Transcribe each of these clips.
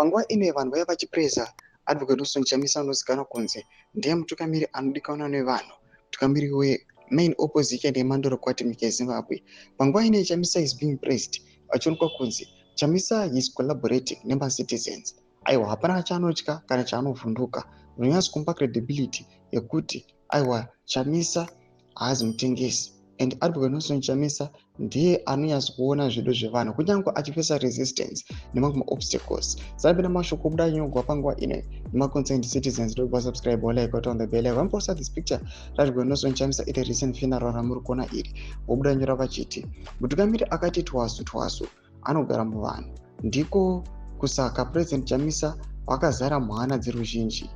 panguva ino vanhu vaya vachipresa advocate nelsonchamisa unozikanwa kunzi ndiye mutungamiri anodikanwa nevanhu, mutungamiri wemain opposition yemandoro kwati nyika yeZimbabwe. Panguva ino Chamisa is being praised achionekwa kunzi Chamisa is collaborating nemacitizens. Aiwa, hapana chaanotya kana chaanovhunduka. Unonyatsa kumupa credibility yekuti aiwa Chamisa haazi mutengesi, and advocate nelsonchamisa ndiye anonyatsa kuona zvido zvevanhu kunyange achifesa resistance nemamwe obstacles. Sabina mashoko buda nyogwa panguva ino nemaconcerned citizens. Don't subscribe or like on the bell icon. Post this picture advocate nelsonchamisa ite recent funeral ramuri kuona iri vobuda nyora vachiti mutungamiri akati twasu anogara muvanhu, ndiko kusaka president Chamisa wakazara mhana dzeruzhinji.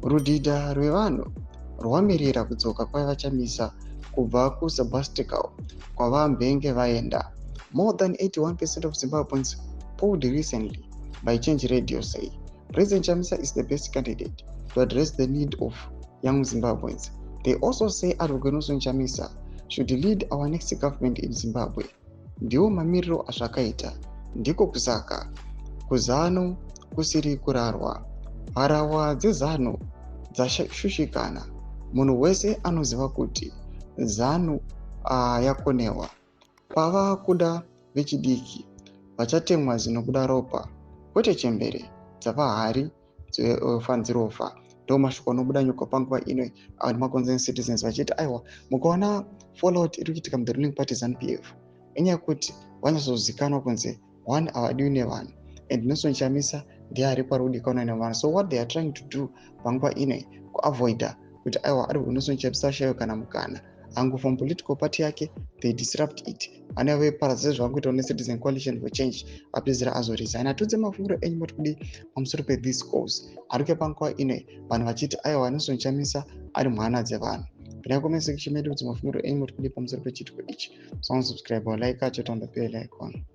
Rudhidha rwevanhu rwamirira kudzoka kwavachamisa kubva kusabbatical kwavambenge vaenda. More than 81% of Zimbabweans polled recently by Change Radio say President Chamisa is the best candidate to address the need of young Zimbabweans. They also say advocate nelsonchamisa should lead our next government in Zimbabwe. Ndiwo mamiriro azvakaita, ndiko kusaka kuzano kusiri kurarwa. Harahwa dzezano dzashushikana. Munhu wese anoziva kuti zanu yakonewa. Pava kuda vechidiki vachatemwa zinobuda ropa, kwete chembere dzavahari fanzirofa. Ndo mashoko anobuda nyuka panguva ino nemaconcerned citizens vachiti aiwa, mukaona fallout iri kuitika mu the ruling party ZANU-PF inyaya yekuti vanyatsozikanwa kunzi one havadiwi nevanhu, and nelsonchamisa ndiye ari parudikanwa nevanhu. So what they are trying to do panguva ino kuavoida kuti aiwa advocate nelsonchamisa ashayiwe kana mukana angofom political party yake, they disrupt it. Anave paradze zvakuita necitizen coalition for change apedzera azoresign. Atudze mafungiro enyu moti kudi pamusoro pe-this cause arike panguva ino vanhu vachiti aiwa nelsonchamisa ari mhana dzevanhu. Pinai comment section medu kuti mafungiro enyu moti kudi pamusoro pechitiko ichi. So subscribe or like, touch it on the bell icon.